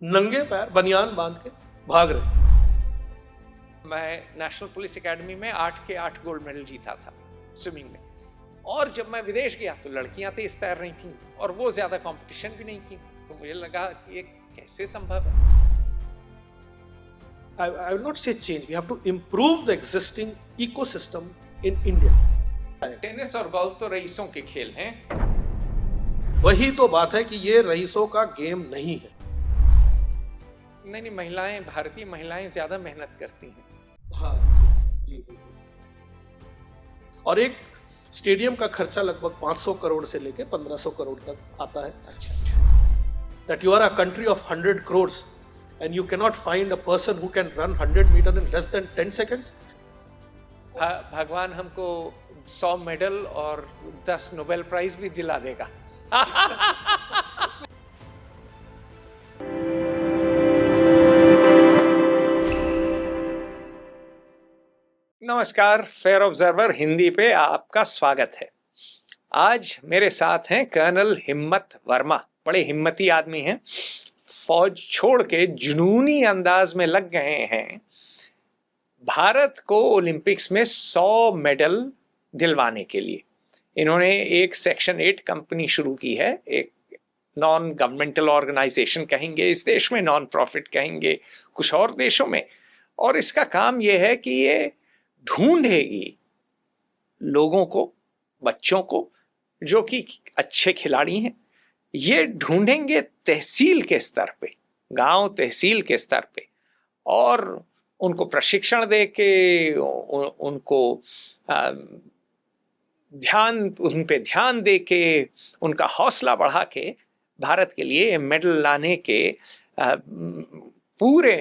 नंगे पैर बनियान बांध के भाग रहे। मैं नेशनल पुलिस एकेडमी में 8 के 8 गोल्ड मेडल जीता था स्विमिंग में। और जब मैं विदेश गया तो लड़कियां तेज तैर रही थीं और वो ज्यादा कंपटीशन भी नहीं की थी, तो मुझे लगा कि ये कैसे संभव है। I will not say change. We have to improve the existing ecosystem in India. Tennis और गोल्फ तो रईसों के खेल हैं। वही तो बात है कि ये रईसों का गेम नहीं है। नहीं, महिलाएं, भारतीय महिलाएं ज्यादा मेहनत करती हैं। हाँ जी। और एक स्टेडियम का खर्चा लगभग 500 करोड़ से लेके 1500 करोड़ तक आता है। अच्छा। That you are a country of 100 crores and you cannot find a person who can run 100 meter in less than 10 seconds. भगवान हमको 100 मेडल और 10 नोबेल प्राइज भी दिला देगा। नमस्कार, फेयर ऑब्जर्वर हिंदी पे आपका स्वागत है। आज मेरे साथ हैं कर्नल हिम्मत वर्मा। बड़े हिम्मती आदमी हैं, फौज छोड़ के जुनूनी अंदाज में लग गए हैं भारत को ओलंपिक्स में 100 मेडल दिलवाने के लिए। इन्होंने एक सेक्शन 8 कंपनी शुरू की है, एक नॉन गवर्नमेंटल ऑर्गेनाइजेशन कहेंगे इस देश में, नॉन प्रॉफिट कहेंगे कुछ और देशों में। और इसका काम यह है कि ये ढूंढेगी लोगों को, बच्चों को जो कि अच्छे खिलाड़ी हैं। ये ढूंढेंगे तहसील के स्तर पे, गांव तहसील के स्तर पे, और उनको प्रशिक्षण दे के उनको उन पे ध्यान दे के उनका हौसला बढ़ा के भारत के लिए मेडल लाने के पूरे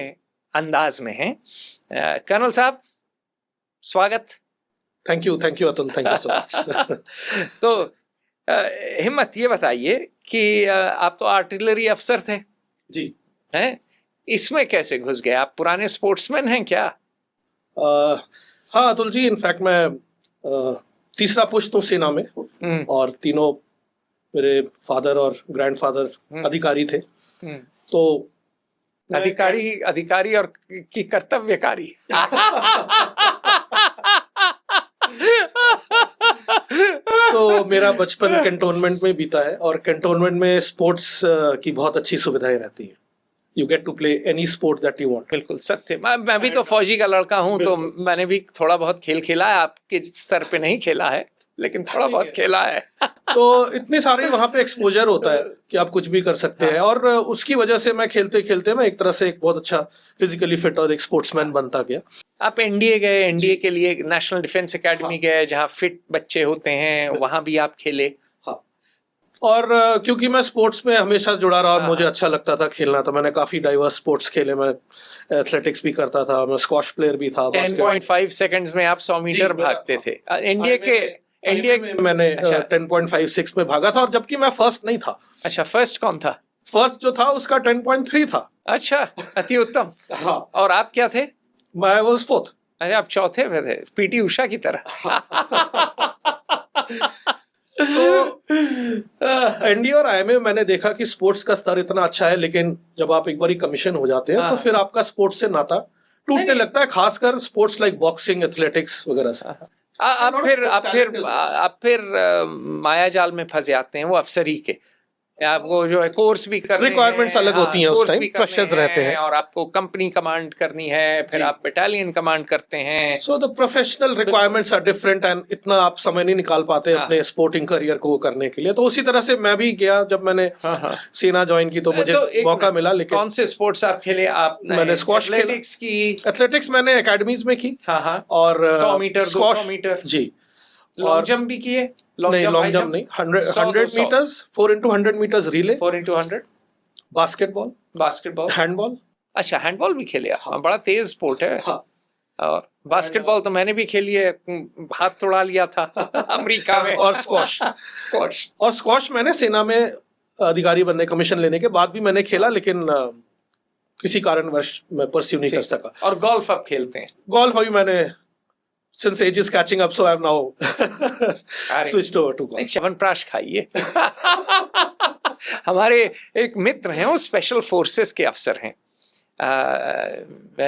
अंदाज में हैं। कर्नल साहब, स्वागत। Thank you Atul, thank you so much. तो हिम्मत, ये बताइए कि आप तो आर्टिलरी अफसर थे जी, हैं? इसमें कैसे घुस गए? आप पुराने स्पोर्ट्समैन हैं क्या? हाँ अतुल जी, इनफैक्ट मैं तीसरा पुष्प हूँ सेना में, और तीनों मेरे फादर और ग्रैंडफादर अधिकारी थे। तो अधिकारी और की कर्तव्यकारी। तो मेरा बचपन कैंटोनमेंट में बीता है, और कैंटोनमेंट में स्पोर्ट्स की बहुत अच्छी सुविधाएं रहती हैं। You get to play any sport that you want. बिल्कुल सत्य। मैं भी तो फौजी का लड़का हूँ, तो मैंने भी थोड़ा बहुत खेल खेला है। आपके स्तर पे नहीं खेला है, लेकिन थोड़ा बहुत खेला है। तो इतनी सारी वहाँ पे एक्सपोजर होता है कि आप कुछ भी कर सकते हैं, और उसकी वजह से मैं खेलते खेलते मैं एक तरह से एक बहुत अच्छा फिजिकली फिट और एक स्पोर्ट्समैन बनता गया। आप एनडीए गए, एनडीए के लिए नेशनल डिफेंस एकेडमी गए, जहाँ फिट बच्चे होते हैं, वहां भी आप खेले। हाँ, और क्योंकि मैं स्पोर्ट्स में हमेशा जुड़ा रहा, मुझे अच्छा लगता था खेलना, तो मैंने काफी डाइवर्स स्पोर्ट्स खेले। मैं एथलेटिक्स भी करता था, मैं स्क्वॉश प्लेयर भी था। 10.5 सेकंड्स में आप 100 मीटर भागते थे। एनडीए में मैंने 10.56 में भागा था, और जबकि मैं फर्स्ट नहीं था। अच्छा, फर्स्ट कौन था? फर्स्ट जो था उसका 10.3 था। अच्छा, अति उत्तम। हाँ। और आप क्या थे? मैं वाज फोर्थ। अरे, आप चौथे पे थे, पीटी उषा की तरह। तो एनडीए और आईएमए में मैंने देखा कि स्पोर्ट्स का स्तर इतना अच्छा है, लेकिन जब आप एक बार कमीशन हो जाते हैं तो फिर आपका स्पोर्ट्स से नाता टूटने लगता है, खासकर स्पोर्ट्स लाइक बॉक्सिंग, एथलेटिक्स वगैरह से। आप फिर माया जाल में फंस जाते हैं वो अफसरी के। आपको जो है कोर्स भी करने हैं, रिक्वायरमेंट्स अलग होती हैं, उस टाइम प्रेशर्स रहते हैं, और आपको कंपनी कमांड करनी है, फिर आप बटालियन कमांड करते हैं। So the professional requirements are different, and इतना आप समय नहीं निकाल पाते अपने स्पोर्टिंग करियर को करने के लिए। तो उसी तरह से मैं भी गया, जब मैंने सेना ज्वाइन की तो मुझे मौका मिला। लेकिन कौन से स्पोर्ट्स आप खेले? आप मैंने स्क्वॉश, एथलेटिक्स मैंने एकेडमीज में की, और 100 मीटर, 200 मीटर जी, लॉन्ग जंप भी किए। नहीं, लॉन्ग जंप नहीं, 100 meters, 4x100 meters relay, 4x100, basketball, handball. अच्छा, हैंडबॉल भी खेले। हाँ, बड़ा तेज स्पोर्ट है। हाँ। और बास्केटबॉल तो मैंने भी खेली है, हाथ तोड़ा लिया था अमेरिका में। और स्क्वॉश मैंने सेना में अधिकारी बनने, कमीशन लेने के बाद भी मैंने खेला, लेकिन किसी कारणवश मैं परस्यू नहीं कर सका। और गोल्फ आप खेलते हैं? गोल्फ अभी मैंने since age is catching up, so I have now switched over to golf. Chyawanprash खाइए। हमारे एक मित्र हैं, वो स्पेशल फोर्सेस के अफसर हैं,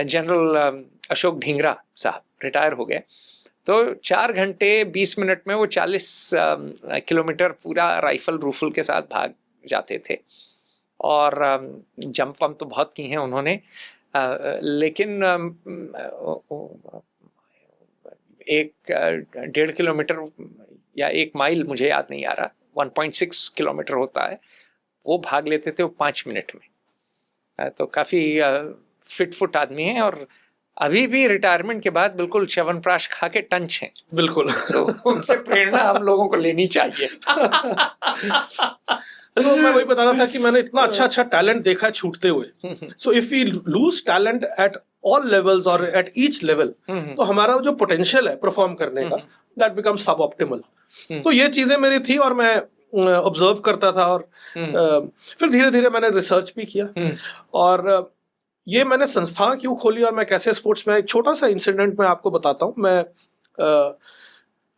जनरल अशोक ढींगरा साहब, रिटायर हो गए। तो 4 घंटे 20 मिनट में वो 40 किलोमीटर पूरा राइफल रूफल के साथ भाग जाते थे, और जंप वंप तो बहुत की हैं उन्होंने, लेकिन 1.5 किलोमीटर या 1 माइल, मुझे याद नहीं आ रहा, 1.6 किलोमीटर होता है, वो भाग लेते थे वो 5 मिनट में। तो काफ़ी फिट फुट आदमी हैं, और अभी भी रिटायरमेंट के बाद बिल्कुल च्यवनप्राश खा के टंच हैं। बिल्कुल। तो उनसे प्रेरणा हम लोगों को लेनी चाहिए। तो मैं वही बता रहा था कि मैंने इतना अच्छा टैलेंट देखा है छूटते हुए। So if we lose talent at all levels और एट ईच लेवल, तो हमारा जो पोटेंशियल है परफॉर्म करने का, दैट बिकम सब ऑप्टिमल। तो ये चीजें मेरी थी, और मैं ऑब्जर्व करता था, और फिर धीरे धीरे मैंने रिसर्च भी किया, और ये मैंने संस्था क्यों खोली और मैं कैसे स्पोर्ट्स में, एक छोटा सा इंसिडेंट मैं आपको बताता हूँ। मैं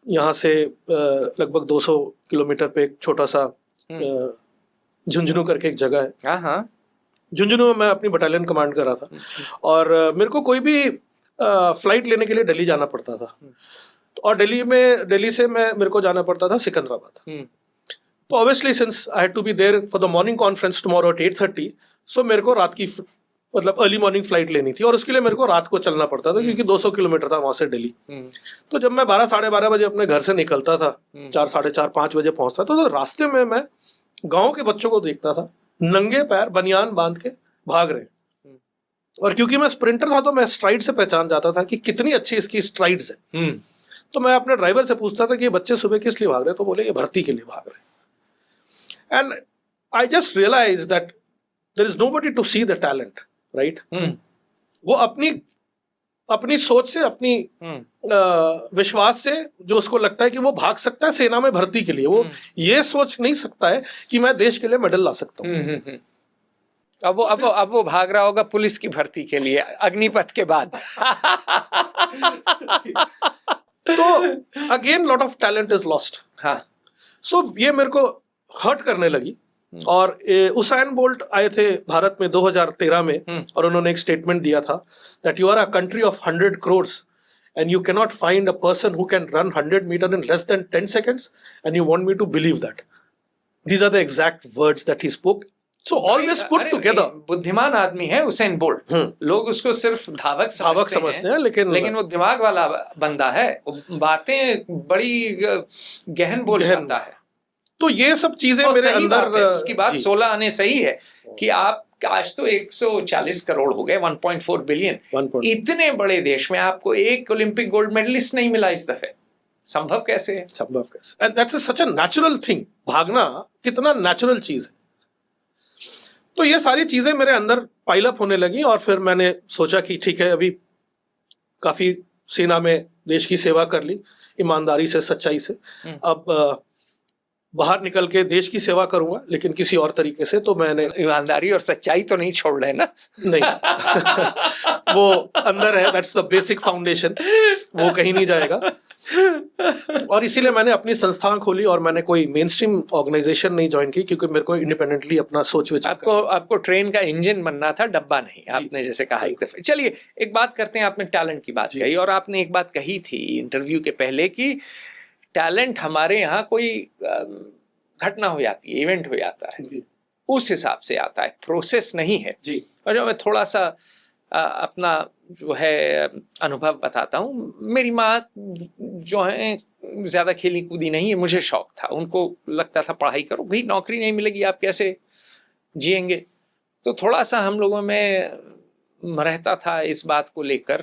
यहाँ से लगभग 200 किलोमीटर पे एक छोटा सा झुंझुनू करके एक जगह है। हाँ, झुंझुनू में मैं अपनी बटालियन कमांड कर रहा था, और मेरे को कोई भी फ्लाइट लेने के लिए दिल्ली जाना पड़ता था, और दिल्ली से मेरे को जाना पड़ता था सिकंदराबाद। तो obviously since I had to be there for the morning conference tomorrow at 8:30, so मेरे को रात की मतलब अर्ली मॉर्निंग फ्लाइट लेनी थी, और उसके लिए मेरे को रात को चलना पड़ता था, क्योंकि 200 किलोमीटर था वहां से दिल्ली। तो जब मैं 12 साढ़े 12 बजे अपने घर से निकलता था, 4 साढ़े 4 5 बजे पहुंचता था, तो रास्ते में मैं गांव के बच्चों को देखता था, नंगे पैर बनियान बांध के भाग रहे। और क्योंकि मैं स्प्रिंटर था, तो मैं स्ट्राइड से पहचान जाता था कि कितनी अच्छी इसकी स्ट्राइड्स है। तो मैं अपने ड्राइवर से पूछता था कि ये बच्चे सुबह किस लिए भाग रहे, तो बोले ये भर्ती के लिए भाग रहे। And I just realize that there is nobody to see the talent, right. वो अपनी सोच से, अपनी विश्वास से, जो उसको लगता है कि वो भाग सकता है सेना में भर्ती के लिए, वो ये सोच नहीं सकता है कि मैं देश के लिए मेडल ला सकता हूँ। अब वो भाग रहा होगा पुलिस की भर्ती के लिए अग्निपथ के बाद। तो again lot of talent is lost. हाँ, सो ये मेरे को हर्ट करने लगी। और उसाइन बोल्ट आए थे भारत में 2013 में, और उन्होंने एक स्टेटमेंट दिया था that you are a country of 100 crores and you cannot find a person who can run 100 meters in less than 10 seconds, and you want me to believe that? These are the exact words that he spoke. So all this put together, बुद्धिमान आदमी है Usain bolt. लोग उसको सिर्फ धावक समझते हैं, लेकिन वो दिमाग वाला बंदा है, बातें बड़ी गहन बोल जाता है। तो ये सब चीजें मेरे अंदर, उसकी बात 16 आने सही है कि आप आज तो 140 करोड़ हो गए, 1.4 बिलियन। इतने बड़े देश में आपको एक ओलंपिक गोल्ड मेडलिस्ट नहीं मिला इस दफे, संभव कैसे है? संभव कैसे? And that's such a natural thing. भागना कितना नेचुरल चीज है। तो ये सारी चीजें मेरे अंदर पाइल अप होने लगी, और फिर मैंने सोचा कि ठीक है, अभी काफी सेना में देश की सेवा कर ली ईमानदारी से, सच्चाई से, अब बाहर निकल के देश की सेवा करूंगा, लेकिन किसी और तरीके से। तो मैंने ईमानदारी और सच्चाई तो नहीं छोड़ रहे ना? नहीं। वो अंदर है, दैट्स द बेसिक फाउंडेशन, वो कहीं नहीं जाएगा। और इसीलिए मैंने अपनी संस्था खोली, और मैंने कोई मेन स्ट्रीम ऑर्गेनाइजेशन नहीं ज्वाइन की, क्योंकि मेरे को इंडिपेंडेंटली अपना सोच विचार, आपको ट्रेन का इंजन बनना था, डब्बा नहीं, आपने जैसे कहा एक दफे। चलिए एक बात करते हैं, आपने टैलेंट की बात कही, और आपने एक बात कही थी इंटरव्यू के पहले कि टैलेंट हमारे यहाँ कोई घटना हो जाती है, इवेंट हो जाता है, उस हिसाब से आता है, प्रोसेस नहीं है जी। और जब मैं थोड़ा सा अपना जो है अनुभव बताता हूँ, मेरी माँ जो है ज़्यादा खेली कूदी नहीं है, मुझे शौक था, उनको लगता था पढ़ाई करो भाई, नौकरी नहीं मिलेगी आप कैसे जिएंगे। तो थोड़ा सा हम लोगों में रहता था इस बात को लेकर,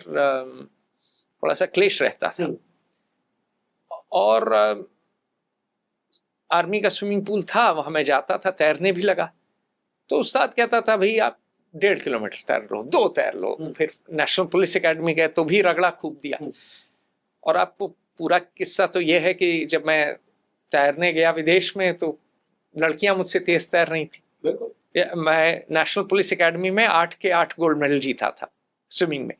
थोड़ा सा क्लेश रहता था। और आर्मी का स्विमिंग पूल था, वहाँ मैं जाता था, तैरने भी लगा। तो उस्ताद कहता था भाई आप 1.5 किलोमीटर तैर लो, 2 तैर लो। फिर नेशनल पुलिस एकेडमी गए तो भी रगड़ा खूब दिया। और आपको पूरा किस्सा तो ये है कि जब मैं तैरने गया विदेश में तो लड़कियां मुझसे तेज तैर रही थी। मैं नेशनल पुलिस एकेडमी में 8 के 8 गोल्ड मेडल जीता था स्विमिंग में,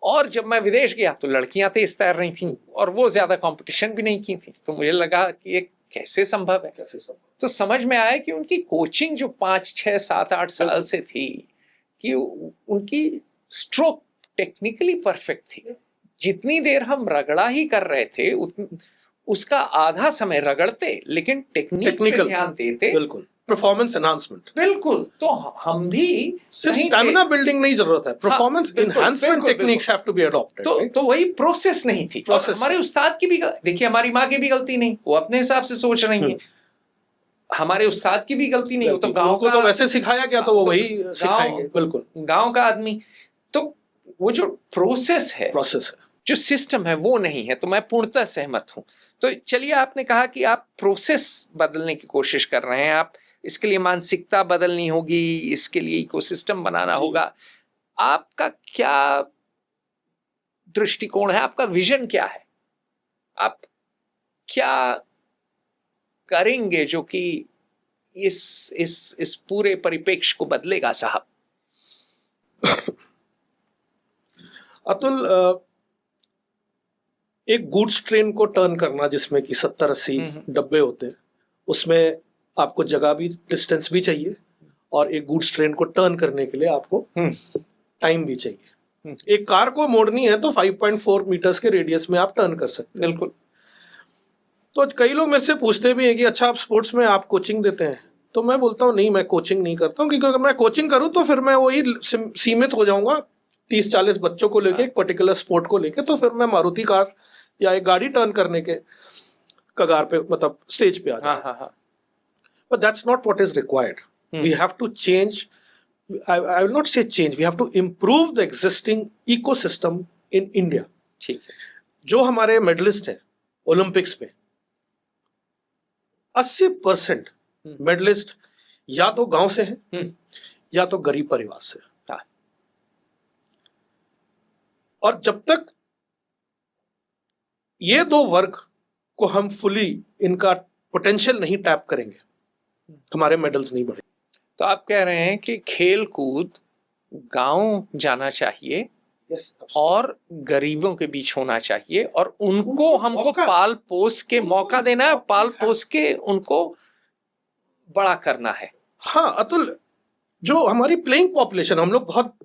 और जब मैं विदेश गया तो लड़कियां तेज तैर रही थी और वो ज्यादा कंपटीशन भी नहीं की थी। तो मुझे लगा कि ये कैसे संभव है? कैसे सब तो समझ में आया कि उनकी कोचिंग जो 5, 6, 7, 8 साल से थी, कि उनकी स्ट्रोक टेक्निकली परफेक्ट थी। जितनी देर हम रगड़ा ही कर रहे थे उसका आधा समय रगड़ते, लेकिन टेक्निक पे टेक्निकल ध्यान देते। बिल्कुल, परफॉर्मेंस एनहांसमेंट। बिल्कुल। तो हम भी सिर्फ कहीं स्टैमिना बिल्डिंग नहीं जरूरत है, परफॉर्मेंस बिल्कुल, एनहांसमेंट बिल्कुल, techniques have to be adopted. तो वही प्रोसेस नहीं थी। और Process। हमारे उस्ताद की भी देखिए, हमारी माँ की भी गलती नहीं, वो अपने हिसाब से सोच रही है। हमारे उस्ताद की भी गलती नहीं, वो तो गांव को का, तो वैसे सिखाया गया तो वो वही सिखाएंगे। बिल्कुल, गांव का आदमी। तो वो जो प्रोसेस है, जो सिस्टम है, वो नहीं है। तो मैं पूर्णतः सहमत हूं। तो चलिए, आपने कहा कि आप प्रोसेस बदलने की कोशिश कर रहे हैं, आप इसके लिए मानसिकता बदलनी होगी, इसके लिए इकोसिस्टम बनाना होगा। आपका क्या दृष्टिकोण है? आपका विजन क्या है? आप क्या करेंगे जो कि इस पूरे परिप्रेक्ष्य को बदलेगा साहब? अतुल, एक गुड्स ट्रेन को टर्न करना जिसमें कि 70-80 डब्बे होते हैं, उसमें आपको जगह भी, डिस्टेंस भी चाहिए, और एक गुड्स ट्रेन को टर्न करने के लिए आपको टाइम भी चाहिए। एक कार को मोड़नी है तो 5.4 मीटर्स के रेडियस में आप टर्न कर सकते हैं। बिल्कुल। तो कई लोग मेरे से पूछते भी हैं कि अच्छा, आप स्पोर्ट्स में आप कोचिंग देते हैं? तो मैं बोलता हूँ नहीं, मैं कोचिंग नहीं करता हूँ, क्योंकि अगर मैं कोचिंग करूँ तो फिर मैं वही सीमित हो जाऊंगा 30-40 बच्चों को लेके, एक पर्टिकुलर स्पोर्ट को लेके। तो फिर मैं मारुति कार या एक गाड़ी टर्न करने के कगार पे, मतलब स्टेज पे आ जाऊंगा। But that's not what is required. We have to change, I will not say change, we have to improve the existing ecosystem in India। ठीक है। जो हमारे मेडलिस्ट हैं ओलंपिक्स में, 80% मेडलिस्ट या तो गांव से हैं या तो गरीब परिवार से। और जब तक ये दो वर्ग को हम फुली इनका पोटेंशियल नहीं टैप करेंगे, हमारे मेडल्स नहीं बढ़ेंगे। तो आप कह रहे हैं कि खेल कूद गांव जाना चाहिए, और गरीबों के बीच होना चाहिए, और उनको हमको पाल पोस के मौका देना है, पाल पोस के उनको बड़ा करना है। हाँ अतुल, जो हमारी प्लेइंग पॉपुलेशन, हम लोग बहुत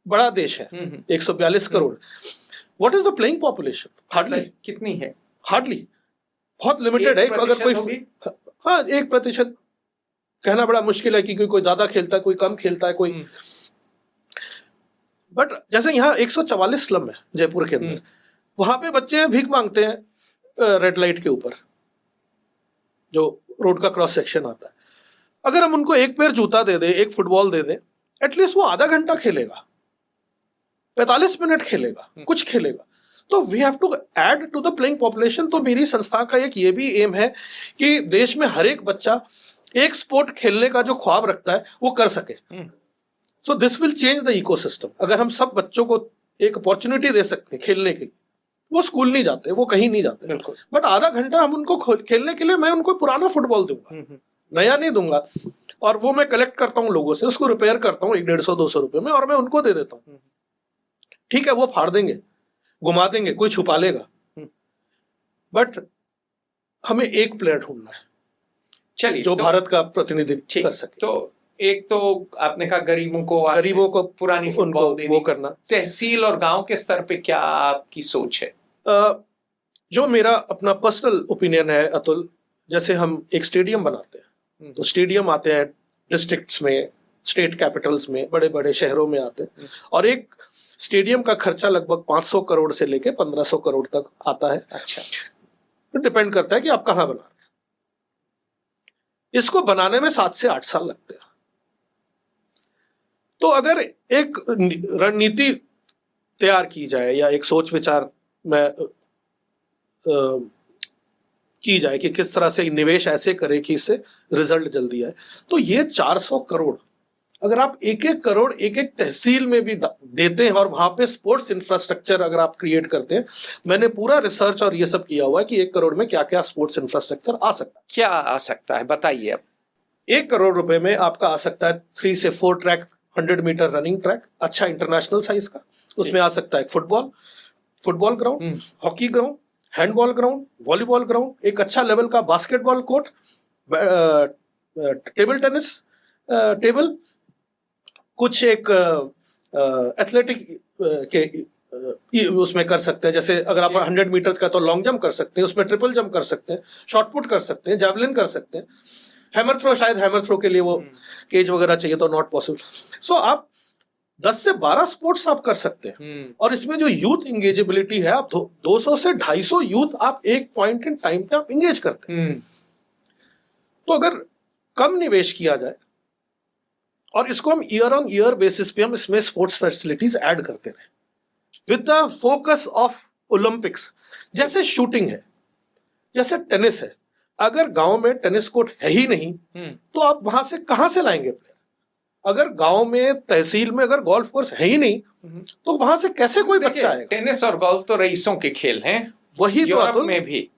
बड़ा देश है, 142 crore. What is the playing population? Hardly. कितनी है? हार्डली, बहुत लिमिटेड है। अगर कोई, हाँ 1% कहना बड़ा मुश्किल है, क्योंकि कोई ज्यादा खेलता है, कोई कम खेलता है, कोई। बट जैसे यहाँ 144 स्लम है जयपुर के अंदर, वहां पे बच्चे भीख मांगते हैं रेड लाइट के ऊपर, जो रोड का क्रॉस सेक्शन आता है। अगर हम उनको एक पेयर जूता दे दे, एक फुटबॉल दे दे, एटलीस्ट वो आधा घंटा खेलेगा, 45 मिनट खेलेगा, कुछ खेलेगा। तो we have to add to the playing population. तो मेरी संस्था का एक ये भी एम है कि देश में हर एक बच्चा एक स्पोर्ट खेलने का जो ख्वाब रखता है वो कर सके। So this will change the ecosystem. अगर हम सब बच्चों को एक अपॉर्चुनिटी दे सकते हैं खेलने की, वो स्कूल नहीं जाते, वो कहीं नहीं जाते, बट आधा घंटा हम उनको खेलने के लिए, मैं उनको पुराना फुटबॉल दूंगा, नया नहीं दूंगा, और वो मैं कलेक्ट करता हूँ लोगों से, उसको रिपेयर करता हूँ 150-200 रुपए में, और मैं उनको दे देता हूँ। ठीक है, वो फाड़ देंगे, घुमा देंगे, कोई छुपा लेगा, बट हमें एक प्लेयर ढूंढना है, चलिए, जो भारत का प्रतिनिधित्व कर सके। तो एक तो आपने कहा गरीबों को पुरानी फुटबॉल देनी, वो करना। तहसील और गांव के स्तर पे क्या आपकी सोच है? जो मेरा अपना पर्सनल ओपिनियन है अतुल, जैसे हम एक स्टेडियम बनाते हैं, तो स्टेडियम आते हैं डिस्ट्रिक्ट्स में, स्टेट कैपिटल्स में, बड़े बड़े शहरों में आते हैं, और एक स्टेडियम का खर्चा लगभग 500 करोड़ से लेके 1500 करोड़ तक आता है। अच्छा, तो डिपेंड करता है कि आप कहां बना रहे हैं। इसको बनाने में 7 से 8 साल लगते हैं। तो अगर एक रणनीति तैयार की जाए, या एक सोच विचार में की जाए कि किस तरह से निवेश ऐसे करें कि इससे रिजल्ट जल्दी आए, तो ये 400 करोड़ अगर आप एक एक करोड़ एक एक तहसील में भी देते हैं, और वहां पे स्पोर्ट्स इंफ्रास्ट्रक्चर अगर आप क्रिएट करते हैं, मैंने पूरा रिसर्च और ये सब किया हुआ है कि 1 करोड़ में क्या क्या स्पोर्ट्स इंफ्रास्ट्रक्चर आ सकता है। क्या आ सकता है, बताइए। अब 1 करोड़ रुपए में आपका आ सकता है 3 से 4 ट्रैक 100 मीटर रनिंग ट्रैक, अच्छा इंटरनेशनल साइज का। उसमें आ सकता है football ground, hockey ground, handball ground, volleyball ground, एक अच्छा लेवल का basketball court, table tennis table, कुछ एक एथलेटिक के उसमें कर सकते हैं, जैसे अगर आप 100 मीटर का तो लॉन्ग जंप कर सकते हैं, उसमें ट्रिपल जंप कर सकते हैं, शॉर्ट पुट कर सकते हैं, जैवलिन कर सकते हैं, हैमर थ्रो, शायद हैमर थ्रो के लिए वो केज वगैरह चाहिए तो नॉट पॉसिबल। सो आप 10 से 12 स्पोर्ट्स आप कर सकते हैं, और इसमें जो यूथ इंगेजेबिलिटी है, आप 200 से 250 यूथ आप एक पॉइंट इन टाइम पे आप इंगेज करते हैं। तो अगर कम निवेश किया जाए और इसको हम ईयर ऑन ईयर बेसिस पे हम इसमें स्पोर्ट्स फैसिलिटीज ऐड करते रहे with the focus of Olympics, जैसे शूटिंग है, जैसे टेनिस है, अगर गांव में टेनिस कोर्ट है ही नहीं तो आप वहां से कहां से लाएंगे प्लेयर? अगर गांव में तहसील में अगर गोल्फ कोर्स है ही नहीं तो वहां से कैसे कोई बच्चा आएगा? टेनिस और गोल्फ तो रईसों के खेल हैं, वही तो में भी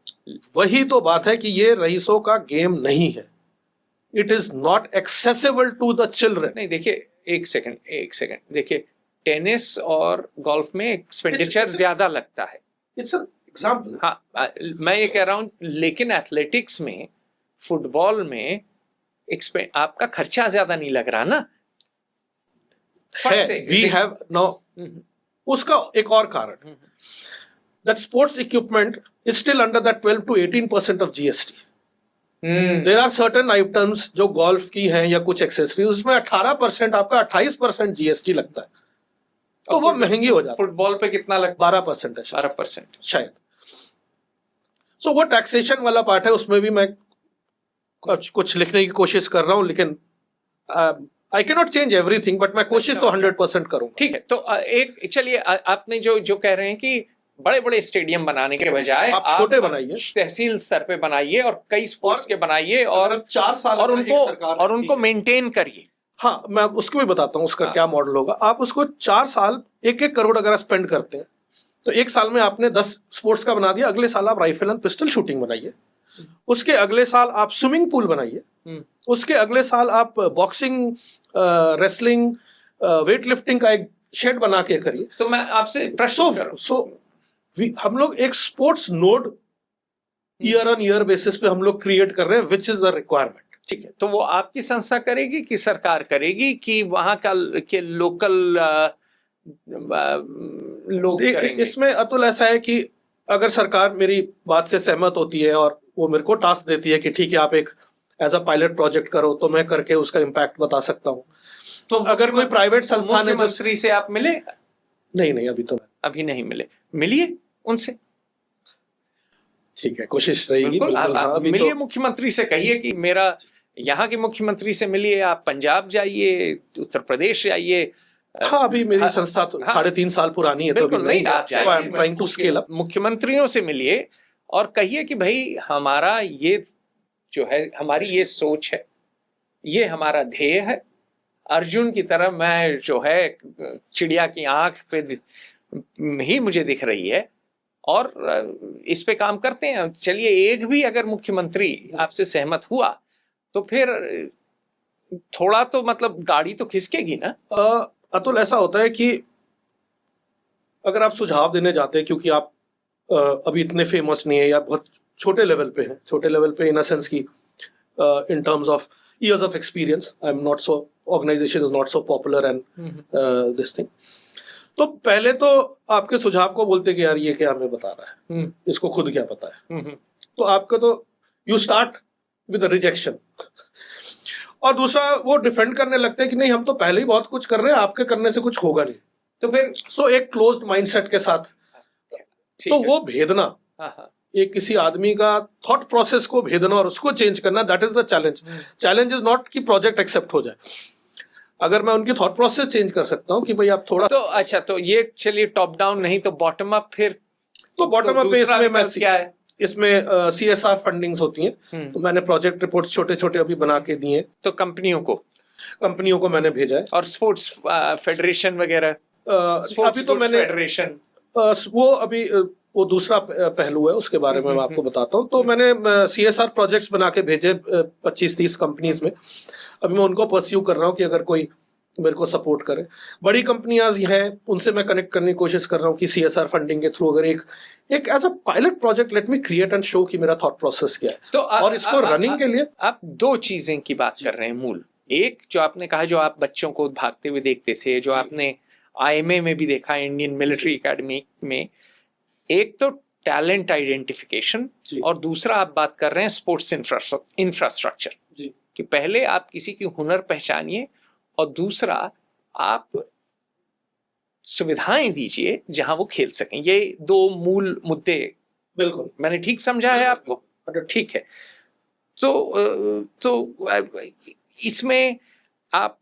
वही तो बात है कि ये रईसों का गेम नहीं है। It is not accessible to the children. नहीं, देखिए एक सेकंड देखिए, टेनिस और गोल्फ में एक्सपेंडिचर ज्यादा लगता है। It's an example. हाँ, मैं ये कह रहा हूँ, लेकिन एथलेटिक्स में, फुटबॉल में आपका खर्चा ज्यादा नहीं लग रहा ना। वी हैव नो, उसका एक और कारण, that sports equipment is still under that 12 to 18% of GST. There are certain items जो गोल्फ की हैं या कुछ एक्सेसरीज, उसमें 18% आपका 28% जीएसटी लगता है, तो वो महंगी हो जाती है। फुटबॉल पे कितना लगता है? 12% है, 12% शायद। सो वो टैक्सेशन वाला पार्ट है, उसमें भी मैं कुछ लिखने की कोशिश कर रहा हूं, लेकिन I can not change everything, but मैं कोशिश तो 100% करूंगा। ठीक है, तो एक चलिए, आपने जो कह रहे हैं कि बड़े बड़े स्टेडियम बनाने के बजाय आप छोटे बनाइए, तहसील स्तर पे बनाइए और कई स्पोर्ट्स के बनाइए, और 4 साल और उनको मेंटेन करिए। हाँ, मैं उसको भी बताता हूँ उसका क्या मॉडल होगा। आप उसको 4 साल 1-1 करोड़ अगर स्पेंड करते हैं तो एक साल में आपने 10 स्पोर्ट्स का बना दिया। अगले साल आप राइफल एंड पिस्टल शूटिंग बनाइए, उसके अगले साल आप स्विमिंग पूल बनाइए, उसके अगले साल आप बॉक्सिंग, रेसलिंग, वेट लिफ्टिंग का एक शेड बना के करिए। तो मैं आपसे प्रश्न हम लोग एक sports node year on year basis पे हम लोग क्रिएट कर रहे हैं, विच इज द रिक्वायरमेंट। ठीक है, तो वो आपकी संस्था करेगी कि सरकार करेगी कि वहां का के लोकल लोग करेंगे? इसमें अतुल ऐसा है कि अगर सरकार मेरी बात से सहमत होती है और वो मेरे को टास्क देती है कि ठीक है आप एक एज अ पायलट प्रोजेक्ट करो, तो मैं करके उसका इम्पैक्ट बता सकता हूँ। तो अगर कोई प्राइवेट संस्थान है, मुख्यमंत्री से आप मिले? नहीं, अभी नहीं मिले, मिलिए उनसे। ठीक है, कोशिश रहेगी। आप मिलिए मुख्यमंत्री से, कहिए कि मेरा यहाँ के मुख्यमंत्री से मिलिए, आप पंजाब जाइए, उत्तर प्रदेश जाइए। हाँ, अभी मेरी संस्था तो 3.5 साल पुरानी है, तो अभी नहीं, आप ट्राइंग टू स्केल अप। मुख्यमंत्रियों से मिलिए और कहिए कि भाई हमारा ये जो है, हमारी ये सोच है, ये हमारा ध्येय है। अर्जुन की तरह मैं जो है चिड़िया की आंख पे ही मुझे दिख रही है, और इस पे काम करते हैं। चलिए, एक भी अगर मुख्यमंत्री आपसे सहमत हुआ तो फिर थोड़ा तो मतलब गाड़ी तो खिसकेगी ना। अतुल, ऐसा होता है कि अगर आप सुझाव देने जाते हैं, क्योंकि आप अभी इतने फेमस नहीं है या बहुत छोटे लेवल पे हैं, छोटे लेवल पे इन अ सेंस की in terms of years of experience, I'm not so, organization is not so popular and this thing. तो पहले तो आपके सुझाव को बोलते कि यार ये क्या हमें बता रहा है, इसको खुद क्या पता है। तो आपका तो यू स्टार्ट विद रिजेक्शन, और दूसरा वो डिफेंड करने लगते हैं कि नहीं हम तो पहले ही बहुत कुछ कर रहे हैं, आपके करने से कुछ होगा नहीं। तो फिर एक क्लोज्ड माइंडसेट के साथ, तो वो भेदना, एक किसी आदमी का थॉट प्रोसेस को भेदना और उसको चेंज करना, that is the challenge. Challenge is not कि प्रोजेक्ट एक्सेप्ट हो जाए। अगर मैं उनकी थॉट प्रोसेस चेंज कर सकता हूँ कि भाई आप थोड़ा, तो अच्छा, तो ये चलिए टॉप डाउन नहीं तो बॉटम अप। फिर तो बॉटम अप इसमें मैं क्या है, इसमें CSR फंडिंग्स होती हैं, तो मैंने प्रोजेक्ट रिपोर्ट छोटे छोटे अभी बना के दिए, तो कंपनियों को मैंने भेजा है। और स्पोर्ट्स फेडरेशन वगैरह, अभी तो मैंने फेडरेशन, वो अभी वो दूसरा पहलू है, उसके बारे में मैं आपको बताता हूँ। तो मैंने CSR प्रोजेक्ट्स बना के भेजे 25-30 कंपनीज में। अभी मैं उनको परस्यू कर रहा हूँ कि अगर कोई मेरे को सपोर्ट करे। बड़ी कंपनियां हैं, उनसे मैं कनेक्ट करने की कोशिश कर रहा हूँ कि CSR फंडिंग के थ्रू अगर एक as a pilot project let me create and show कि मेरा थॉट प्रोसेस क्या है। तो और इसको रनिंग के लिए आप दो चीजें की बात कर रहे हैं मूल। एक जो आपने कहा, जो आप बच्चों को भागते हुए देखते थे, जो आपने IMA में भी देखा, इंडियन मिलिट्री एकेडमी में, एक तो टैलेंट आइडेंटिफिकेशन, और दूसरा आप बात कर रहे हैं स्पोर्ट्स इंफ्रास्ट्रक्चर कि पहले आप किसी की हुनर पहचानिए और दूसरा आप सुविधाएं दीजिए जहां वो खेल सकें। ये दो मूल मुद्दे। बिल्कुल, मैंने ठीक समझा है आपको? ठीक है। तो इसमें आप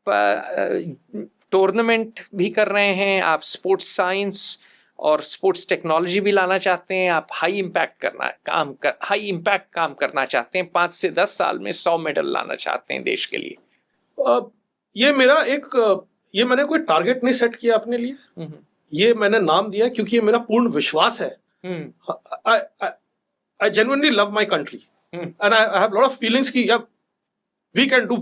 टूर्नामेंट भी कर रहे हैं, आप स्पोर्ट्स साइंस और स्पोर्ट्स टेक्नोलॉजी भी लाना चाहते हैं, आप हाई इम्पैक्ट काम करना चाहते हैं, 5 से 10 साल में 100 मेडल लाना चाहते हैं देश के लिए। ये मैंने कोई टारगेट नहीं सेट किया अपने लिए, ये मैंने नाम दिया क्योंकि ये मेरा पूर्ण विश्वास है। I genuinely love my country and I have a lot of feelings कि we can do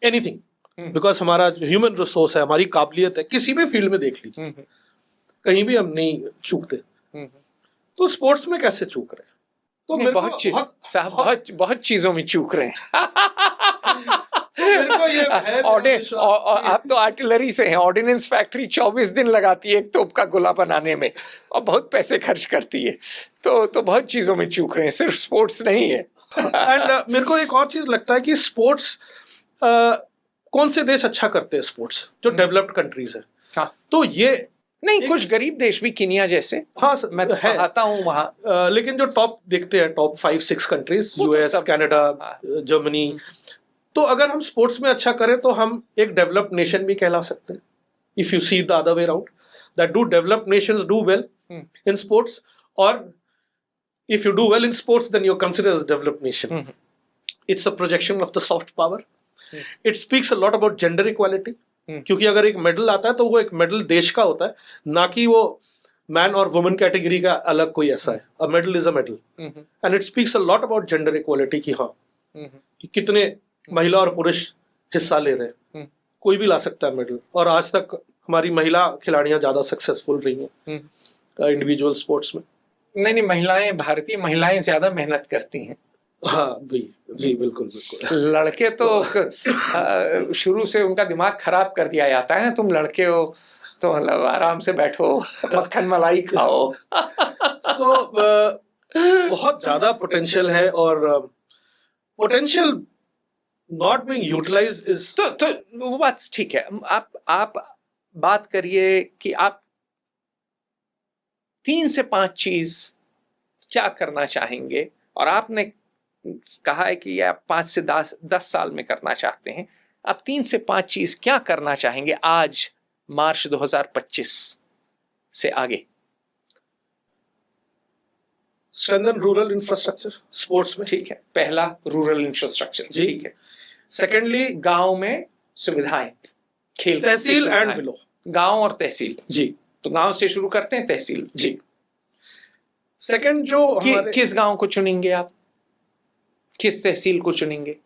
anything because हमारा ह्यूमन रिसोर्स है, हमारी काबिलियत है, किसी भी फील्ड में देख लीजिए, कहीं भी हम नहीं चूकते। तो स्पोर्ट्स में कैसे चूक रहे हैं? तो मेरे बहुत चीजों में चूक रहे हैं। मेरे को ये आप तो आर्टिलरी से हैं, ऑर्डिनेंस फैक्ट्री 24 दिन लगाती है एक तोप का गोला बनाने में और बहुत पैसे खर्च करती है, तो बहुत चीजों में चूक रहे हैं, सिर्फ स्पोर्ट्स नहीं है। एंड मेरे को एक और चीज लगता है कि स्पोर्ट्स कौन से देश अच्छा करते हैं स्पोर्ट्स, जो डेवलप्ड कंट्रीज है। हाँ। तो ये नहीं, कुछ गरीब देश भी, केनिया जैसे, हाँ मैं तो आता हूँ वहाँ, लेकिन जो टॉप देखते हैं, top 5-6 countries, US, Canada, Germany, तो अगर हम स्पोर्ट्स में अच्छा करें तो हम एक डेवलप्ड नेशन भी कहला सकते हैं। If you see the other way around, that do developed Nations do well in sports, और if you do well in sports then you're considered as a developed nation. It's a projection of the soft power. It speaks a lot about gender equality. क्योंकि अगर एक medal आता है तो वो एक medal देश का होता है, ना कि वो मैन और वुमेन कैटेगरी का अलग कोई ऐसा है। A medal is a medal. And it speaks a lot about gender equality कि हाँ, कि कितने महिला और पुरुष हिस्सा ले रहे हैं, कोई भी ला सकता है मेडल। और आज तक हमारी महिला खिलाड़ियां ज्यादा सक्सेसफुल रही हैं इंडिविजुअल स्पोर्ट्स में। नहीं, महिलाएं, भारतीय महिलाएं ज्यादा मेहनत करती हैं। हाँ जी, बिल्कुल। लड़के तो शुरू से उनका दिमाग खराब कर दिया जाता है ना, तुम लड़के हो तो मतलब आराम से बैठो, मक्खन मलाई खाओ। तो बहुत ज्यादा पोटेंशियल है, और potential not being utilized is, तो वो बात ठीक है। आप बात करिए कि आप 3 से 5 चीज क्या करना चाहेंगे, और आपने कहा है कि आप 5 से 10 साल में करना चाहते हैं। आप 3 से 5 चीज क्या करना चाहेंगे आज मार्च 2025 से आगे? स्ट्रेंथन रूरल इंफ्रास्ट्रक्चर स्पोर्ट्स में, ठीक है, पहला रूरल इंफ्रास्ट्रक्चर, ठीक है। सेकेंडली गांव में सुविधाएं, खेल, तहसील एंड बिलो, गांव और तहसील जी। तो गांव से शुरू करते हैं, तहसील जी। सेकंड जो किस गांव को चुनेंगे आप, किस तहसील को चुनेंगे?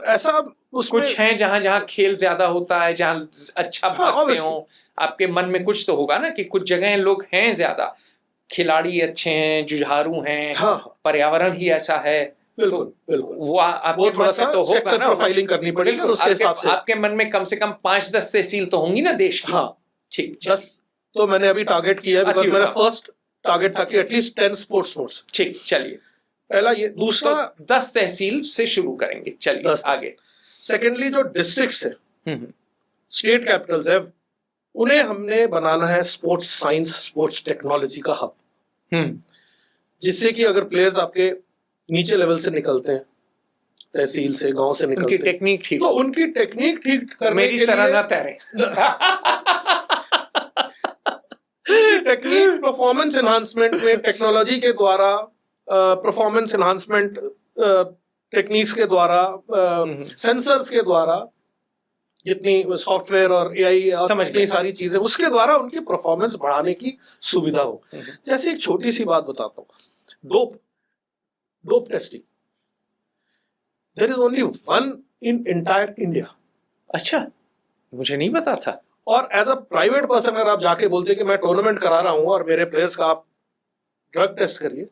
ऐसा कुछ हैं जहां जहां खेल ज्यादा होता है, जहां अच्छा भागते हो, आपके मन में कुछ तो होगा ना कि कुछ जगह लोग हैं ज्यादा, खिलाड़ी अच्छे हैं, जुझारू हैं, पर्यावरण ही ऐसा है। बिल्कुल। वो थोड़ा सा तो होगा ना, प्रोफाइलिंग करनी पड़ेगी, उसके हिसाब से आपके मन में कम से कम 5-10 तहसील तो होंगी ना देश की। हाँ, ठीक, 10 तो मैंने अभी टारगेट किया है, बिकॉज़ मेरा फर्स्ट टारगेट था कि एटलीस्ट 10 स्पोर्ट्स नोट्स। ठीक, चलिए, पहला ये। दूसरा 10 तहसील से शुरू करेंगे, चलिए आगे। सेकेंडली जो डिस्ट्रिक्ट्स है, स्टेट कैपिटल्स है, उन्हें हमने बनाना है स्पोर्ट्स साइंस, स्पोर्ट्स टेक्नोलॉजी का हब, जिससे कि अगर प्लेयर्स आपके नीचे लेवल से निकलते हैं, तहसील से, गांव से निकलते हैं, उनकी टेक्निक ठीक, तो उनकी टेक्निक ठीक करने मेरी तरह ना तैरे। टेक्निक परफॉर्मेंस एनहांसमेंट में टेक्नोलॉजी के द्वारा, परफॉर्मेंस एनहांसमेंट टेक्निक्स के द्वारा, सेंसर्स के द्वारा, जितनी सॉफ्टवेयर और AI और इतनी सारी चीजें, उसके द्वारा उनकी परफॉर्मेंस बढ़ाने की सुविधा हो। जैसे एक छोटी सी बात बताता हूँ, dope testing, there is only one in entire India. अच्छा, मुझे नहीं पता था। और एज अ प्राइवेट पर्सन अगर आप जाके बोलते कि मैं टूर्नामेंट करा रहा हूं और मेरे प्लेयर्स का आप ड्रग टेस्ट करिए,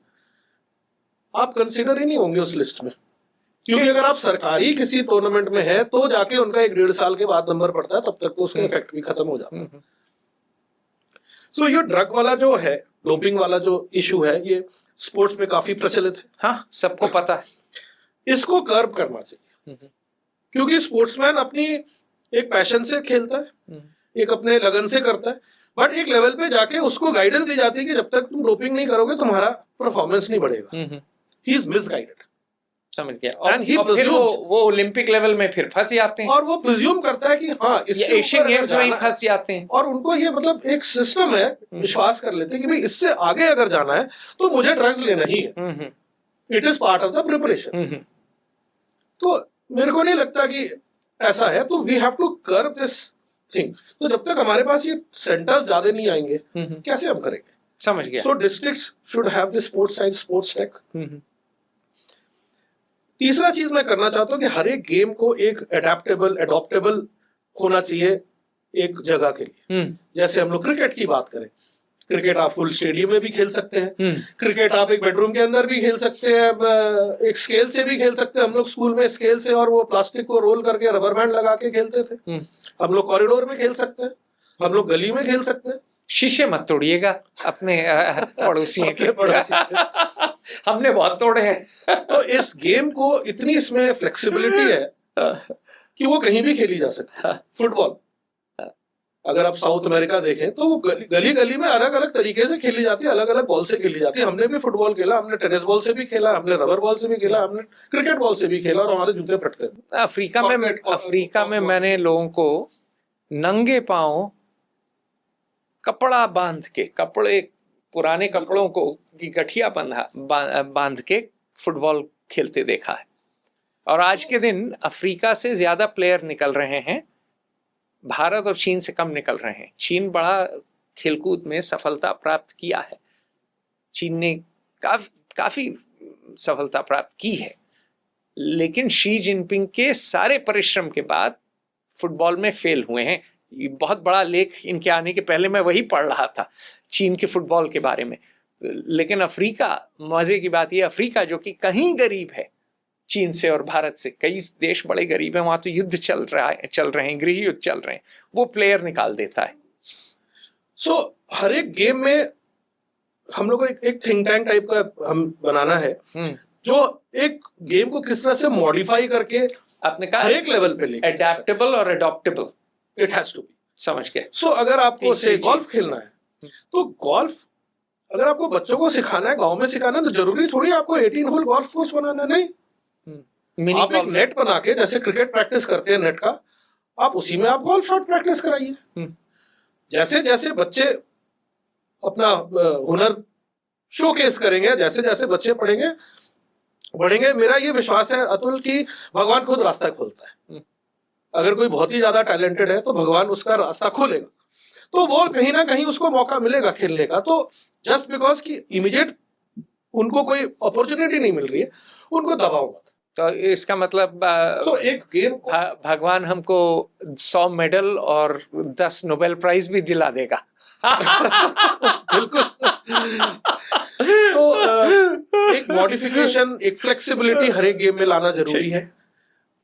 आप कंसीडर ही नहीं होंगे उस लिस्ट में। क्योंकि अगर आप सरकारी किसी टूर्नामेंट में है तो जाके उनका 1-1.5 साल के बाद नंबर पड़ता है, तब तक तो उसका इफेक्ट भी खत्म हो जाता है। सो ये ड्रग वाला जो है, डोपिंग वाला जो इशू है, ये स्पोर्ट्स में काफी प्रचलित है। हाँ, सबको पता है। इसको कर्ब करना चाहिए, क्योंकि स्पोर्ट्समैन अपनी एक पैशन से खेलता है, एक अपने लगन से करता है, बट एक लेवल पे जाके उसको गाइडेंस दी जाती है कि जब तक तुम डोपिंग नहीं करोगे तुम्हारा परफॉर्मेंस नहीं बढ़ेगा। ही इज मिसगाइडेड, समझ गया। और And he फिर presumes- वो ओलंपिक लेवल में फिर फंस जाते हैं, और वो प्रिज्यूम करता है कि हाँ ये इससे एशियन ऊपर अगर गेम्स में ही जाना है, फंस जाते हैं। और उनको ये मतलब एक सिस्टम है, विश्वास कर लेते हैं कि भाई इससे आगे अगर जाना है तो मुझे ड्रग्स लेना ही है, it is part of the preparation. तो मेरे को नहीं लगता कि ऐसा है, तो we have to curb this thing. तो जब तक हमारे पास ये सेंटर्स ज्यादा नहीं आएंगे कैसे हम करेंगे? समझ गया। So districts should have the sports science, sports tech. तीसरा चीज मैं करना चाहता हूं कि हर एक गेम को एक एडॉप्टेबल होना चाहिए एक जगह के लिए। जैसे हम लोग क्रिकेट की बात करें, क्रिकेट आप फुल स्टेडियम में भी खेल सकते हैं, क्रिकेट आप एक बेडरूम के अंदर भी खेल सकते हैं, एक स्केल से भी खेल सकते हैं। हम लोग स्कूल में स्केल से और वो प्लास्टिक को रोल करके रबर बैंड लगा के खेलते थे। हम लोग कॉरिडोर में खेल सकते हैं, हम लोग गली में खेल सकते हैं। शीशे मत तोड़िएगा अपने पड़ोसियों के। हमने बहुत तोड़े हैं। तो इस गेम को इतनी इसमें फ्लेक्सिबिलिटी है कि वो कहीं भी खेली जा सकती है। फुटबॉल अगर आप साउथ अमेरिका देखें तो वो गली गली में अलग अलग तरीके से खेली जाती है, अलग अलग बॉल से खेली जाती है। हमने भी फुटबॉल खेला, हमने टेनिस बॉल से भी खेला, हमने रबर बॉल से भी खेला, हमने क्रिकेट बॉल से भी खेला, और हमारे जूते फटते थे। अफ्रीका में मैंने लोगों को नंगे पांव कपड़ा बांध के, पुराने कपड़ों को की गठिया बांध के फुटबॉल खेलते देखा है। और आज के दिन अफ्रीका से ज्यादा प्लेयर निकल रहे हैं, भारत और चीन से कम निकल रहे हैं। चीन बड़ा खेलकूद में सफलता प्राप्त किया है, चीन ने काफी सफलता प्राप्त की है, लेकिन शी जिनपिंग के सारे परिश्रम के बाद फुटबॉल में फेल हुए हैं। ये बहुत बड़ा लेख इनके आने के पहले मैं वही पढ़ रहा था चीन के फुटबॉल के बारे में। लेकिन अफ्रीका, मजे की बात ये, अफ्रीका जो कि कहीं गरीब है चीन से और भारत से, कई देश बड़े गरीब हैं, वहां तो युद्ध चल रहे हैं, गृह युद्ध चल रहे हैं, वो प्लेयर निकाल देता है। सो हर एक गेम में हम लोग को एक थिंक टैंक टाइप का हम बनाना है, जो एक गेम को किस तरह से मॉडिफाई करके आपने कहा हर एक लेवल पे ले, एडेप्टेबल और एडॉप्टेबल, इट हैज टू बी। समझ गए। सो अगर आपको से गोल्फ खेलना है तो गोल्फ अगर आपको बच्चों को सिखाना है, गांव में सिखाना है, तो जरूरी थोड़ी आपको 18 होल गोल्फ कोर्स बनाना, नहीं। आप एक नेट बना के, जैसे क्रिकेट प्रैक्टिस करते हैं नेट का, आप उसी में आप गोल्फ शॉट प्रैक्टिस कराइए। जैसे जैसे बच्चे अपना हुनर शोकेस करेंगे, जैसे जैसे बच्चे बढ़ेंगे, मेरा ये विश्वास है अतुल कि भगवान खुद रास्ता खोलता है। अगर कोई बहुत ही ज्यादा टैलेंटेड है तो भगवान उसका रास्ता खोलेगा, तो वो कहीं ना कहीं उसको मौका मिलेगा खेलने का। तो जस्ट बिकॉज कि इमीडिएट उनको कोई अपॉर्चुनिटी नहीं मिल रही है, उनको दबाओ मत। तो इसका मतलब तो एक गेम भगवान हमको 100 मेडल और 10 नोबेल प्राइज भी दिला देगा। बिल्कुल। तो एक मॉडिफिकेशन, एक फ्लेक्सिबिलिटी हर एक गेम में लाना जरूरी है।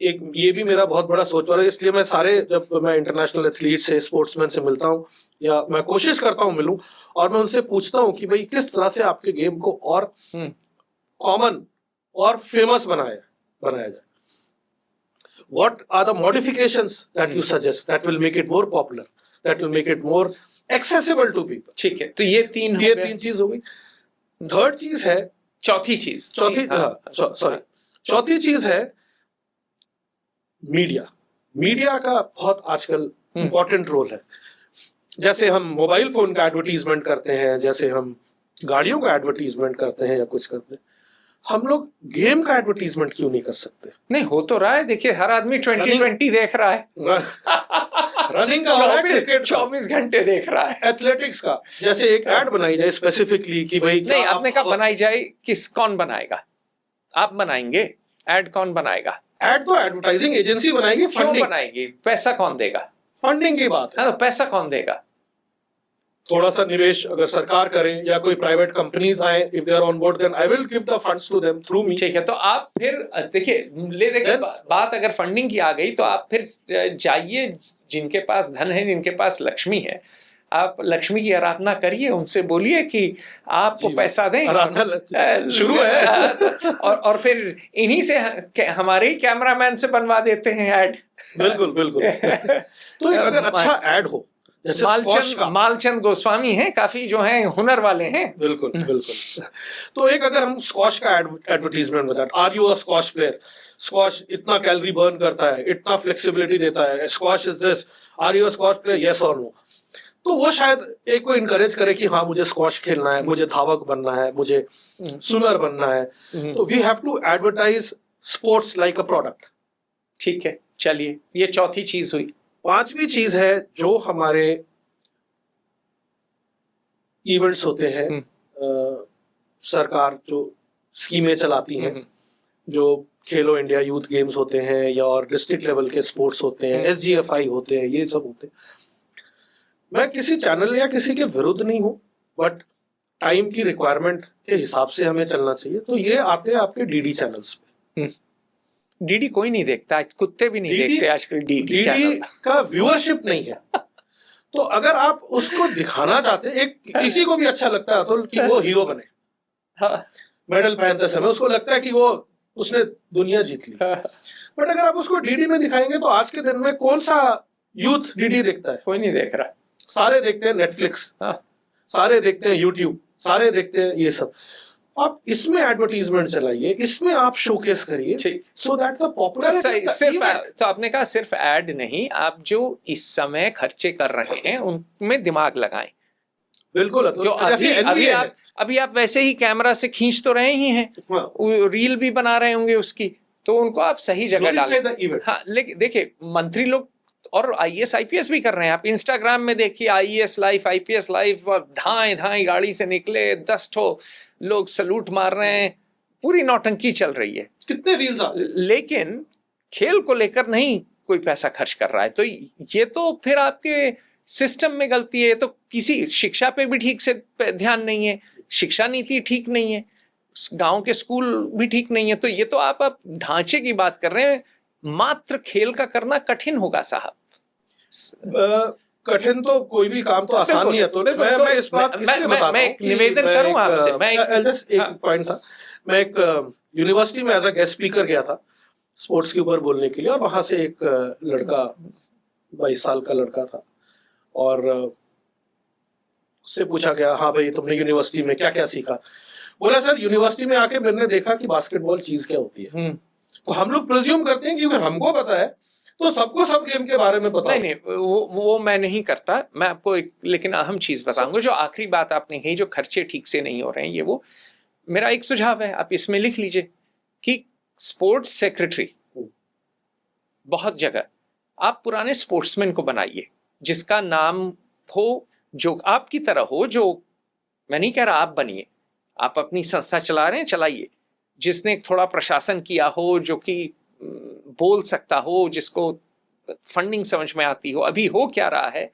एक ये भी मेरा बहुत बड़ा सोच रहा है, इसलिए मैं जब मैं इंटरनेशनल एथलीट से, स्पोर्ट्समैन से मिलता हूँ, या मैं कोशिश करता हूँ मिलूं, और मैं उनसे पूछता हूँ कि भाई किस तरह से आपके गेम को और कॉमन और फेमस बनाया जाए। What are the modifications that you suggest that will make it more popular, that will make it more accessible to people? ठीक है, तो ये तीन चीज हो गई। थर्ड चीज है, चौथी चीज है मीडिया का बहुत आजकल इंपॉर्टेंट रोल है। जैसे हम मोबाइल फोन का एडवर्टीजमेंट करते हैं, जैसे हम गाड़ियों का एडवर्टीजमेंट करते हैं या कुछ करते हैं, हम लोग गेम का एडवर्टीजमेंट क्यों नहीं कर सकते? नहीं, हो तो रहा है। देखिए, हर आदमी 2020 देख रहा है। रनिंग का, क्रिकेट 24 घंटे देख रहा है। एथलेटिक्स का, जैसे एक एड बनाई जाए स्पेसिफिकली कि भाई नहीं, आपने कहा बनाई जाए, कौन बनाएगा? आप बनाएंगे? एड कौन बनाएगा? एड तो एडवर्टाइजिंग एजेंसी बनाएगी। क्यों बनाएगी? पैसा कौन देगा? फंडिंग की बात है। हाँ, तो पैसा कौन देगा? थोड़ा सा निवेश अगर सरकार करे या कोई प्राइवेट कंपनीज आए, if they are on board, then I will give the funds to them through me. ठीक है, तो आप फिर देखिए बात अगर फंडिंग की आ गई तो आप फिर जाइए, जिनके पास धन है, जिनके पास लक्ष्मी है, आप लक्ष्मी की आराधना करिए, उनसे बोलिए कि आपको पैसा दें। आराधना शुरू है। और फिर इन्हीं से हमारे ही कैमरामैन से बनवा देते हैं ऐड। बिल्कुल बिल्कुल। तो अगर अच्छा ऐड हो, जैसे मालचंद गोस्वामी हैं, काफी जो हैं हुनर वाले हैं। बिल्कुल बिल्कुल। तो एक अगर हम स्क्वॉश का एडवर्टीजमेंट बताएं, are you a squash player, squash इतना कैलोरी बर्न करता है, इतना फ्लेक्सिबिलिटी देता है, squash is this, are you a squash player, yes और नो। तो वो शायद एक को इनकरेज करे कि हाँ मुझे स्क्वॉश खेलना है, मुझे धावक बनना है, मुझे स्विमर बनना है। तो we have to advertise sports like a product. ठीक है, चलिए, ये चौथी चीज हुई। पांचवी चीज है जो हमारे इवेंट्स होते हैं, सरकार जो स्कीमें चलाती हैं, जो खेलो इंडिया यूथ गेम्स होते हैं या और डिस्ट्रिक्ट लेवल के स्पोर्ट्स होते हैं, SGFI होते हैं, ये सब होते हैं। मैं किसी चैनल या किसी के विरुद्ध नहीं हूं, बट टाइम की रिक्वायरमेंट के हिसाब से हमें चलना चाहिए। तो ये आते हैं आपके डीडी चैनल्स पे। डीडी कोई नहीं देखता, कुत्ते भी नहीं देखते आजकल डीडी चैनल का व्यूअरशिप नहीं है। तो अगर आप उसको दिखाना चाहते, एक किसी को भी अच्छा लगता है तो कि वो हीरो बने, मेडल पहनते समय उसको लगता है कि वो उसने दुनिया जीत ली। बट अगर आप उसको डीडी में दिखाएंगे तो आज के दिन में कौन सा यूथ डीडी देखता है? कोई नहीं देख रहा। सारे देखते हैं नेटफ्लिक्स, सारे देखते हैं यूट्यूब, सारे देखते हैं ये सब। आप इसमें एडवर्टीजमेंट चलाइए, इसमें आप शोकेस करिए, सो दैट द पॉपुलैरिटी। तो आपने कहा सिर्फ ऐड नहीं, आप जो इस समय खर्चे कर रहे हैं उनमें दिमाग लगाएं। बिल्कुल। जो अभी आप वैसे ही कैमरा से खींच तो रहे ही हैं, रील भी बना रहे होंगे उसकी, तो उनको आप सही जगह डालें। हाँ, लेकिन देखिए मंत्री लोग और IAS IPS भी कर रहे हैं। आप इंस्टाग्राम में देखिए, IAS लाइव, IPS लाइव, धाए गाड़ी से निकले 10 ठो लोग सलूट मार रहे हैं, पूरी नौटंकी चल रही है। कितने रील्स आ, लेकिन खेल को लेकर नहीं कोई पैसा खर्च कर रहा है। तो ये तो फिर आपके सिस्टम में गलती है। तो किसी शिक्षा पे भी ठीक से ध्यान नहीं है, शिक्षा नीति ठीक नहीं है, गांव के स्कूल भी ठीक नहीं है। तो ये तो आप ढांचे की बात कर रहे हैं। मात्र खेल का करना कठिन होगा साहब। कठिन तो कोई भी काम तो आसान नहीं है। तो मैं इस बात मैं एक निवेदन करूं आपसे। एक पॉइंट था, मैं एक यूनिवर्सिटी में एज अ गेस्ट स्पीकर गया था स्पोर्ट्स के ऊपर बोलने के लिए, और वहां से एक लड़का 22 साल का लड़का था, और उससे पूछा गया, हाँ भाई तुमने यूनिवर्सिटी में क्या क्या सीखा? बोला सर यूनिवर्सिटी में आके मैंने देखा कि बास्केटबॉल चीज क्या होती है। तो हम लोग प्रिज्यूम करते हैं क्योंकि हमको पता है तो सबको सब गेम के बारे में पता। नहीं, वो मैं नहीं करता। मैं आपको एक लेकिन अहम चीज बताऊंगा। जो आखिरी बात आपने कही, जो खर्चे ठीक से नहीं हो रहे हैं, ये वो मेरा एक सुझाव है, आप इसमें लिख लीजिए कि स्पोर्ट्स सेक्रेटरी बहुत जगह आप पुराने स्पोर्ट्समैन को बनाइए, जिसका नाम हो, जो आपकी तरह हो। जो मैं नहीं कह रहा आप बनिए, आप अपनी संस्था चला रहे हैं, चलाइए। जिसने थोड़ा प्रशासन किया हो, जो कि बोल सकता हो, जिसको फंडिंग समझ में आती हो। अभी हो क्या रहा है,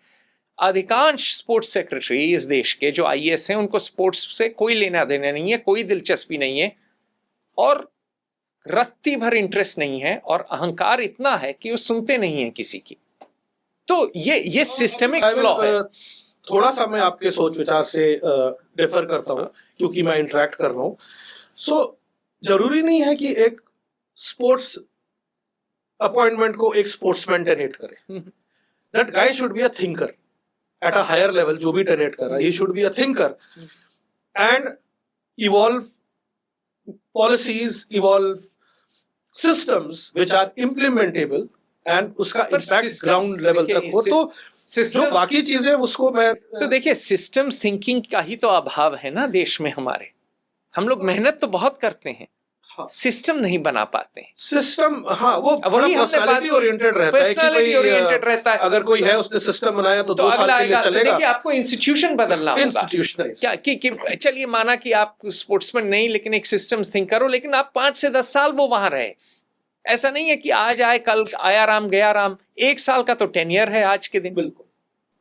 अधिकांश स्पोर्ट्स सेक्रेटरी इस देश के जो IAS हैं, उनको स्पोर्ट्स से कोई लेना देना नहीं है, कोई दिलचस्पी नहीं है, और रत्ती भर इंटरेस्ट नहीं है, और अहंकार इतना है कि वो सुनते नहीं है किसी की। तो ये सिस्टमिक फ्लॉ है। थोड़ा सा मैं आपके सोच विचार से डिफर करता हूं क्योंकि मैं इंटरेक्ट कर रहा हूं। सो जरूरी नहीं है कि एक स्पोर्ट्स अपॉइंटमेंट को एक स्पोर्ट्समैन टेनेट करे। That guy should be a thinker at a higher level. जो भी टेनेट कर रहा है, he should be a thinker and evolve policies, evolve systems which are implementable, and उसका इम्पैक्ट ग्राउंड लेवल तक हो। तो जो बाकी चीजें उसको मैं तो देखिए, सिस्टम्स थिंकिंग का ही तो अभाव है ना देश में हमारे। हम लोग मेहनत तो बहुत करते हैं, सिस्टम नहीं बना पाते। सिस्टम, हाँ, वो पर्सनालिटी ओरिएंटेड रहता है, पर्सनालिटी ओरिएंटेड रहता है। अगर कोई है उसने सिस्टम बनाया तो 2 साल के लिए चलेगा। देखिए, आपको इंस्टीट्यूशन बदलना होगा। इंस्टीट्यूशनलाइज क्या कि चलिए माना कि आप स्पोर्ट्समैन नहीं, लेकिन एक सिस्टम्स थिंकर हो, लेकिन आप 5 से 10 साल वो वहां रहे, ऐसा नहीं है कि आज आए कल आया राम गया राम, 1 साल का तो टेन्योर है आज के दिन। बिल्कुल।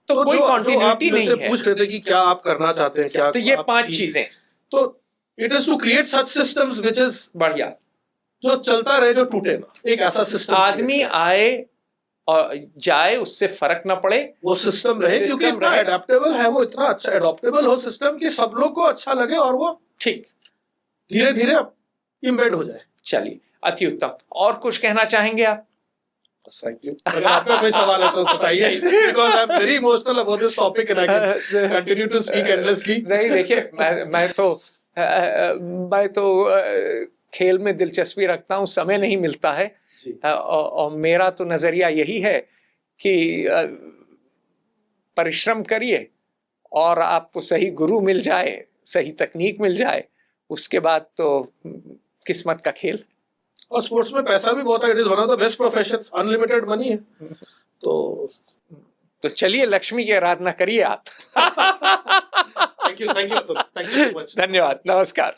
तो कोई जो आप कॉन्टिन्यूटी मेरे से नहीं है। पूछ रहे थे कि क्या आप करना चाहते हैं, क्या तो ये आप 5 सीख- चीजें तो it is to create such systems which is बढ़िया। जो चलता रहे, जो टूटे ना, एक ऐसा सिस्टम आदमी आए और जाए, उससे फर्क ना पड़े, वो सिस्टम रहे, क्योंकि सिस्टम इतना रहे। एडेप्टेबल है, वो इतना अच्छा एडॉप्टेबल हो सिस्टम कि सब लोग को अच्छा लगे और वो ठीक। धीरे धीरे इम्बेड हो जाए। चलिए, अति उत्तम। और कुछ कहना चाहेंगे आप? Thank you. अगर आपका कोई सवाल है तो बताइए, because I am very emotional about this topic and I can continue to speak endlessly. नहीं, देखिए, मैं तो खेल में दिलचस्पी रखता हूँ, समय नहीं मिलता है। जी। और मेरा तो नजरिया यही है कि परिश्रम करिए और आपको सही गुरु मिल जाए, सही तकनीक मिल जाए, उसके बाद तो किस्मत का खेल। और स्पोर्ट्स में पैसा भी बहुत है, it is one of the best professions, unlimited money है। तो चलिए, लक्ष्मी की आराधना करिए आप। Thank you so much. धन्यवाद, नमस्कार।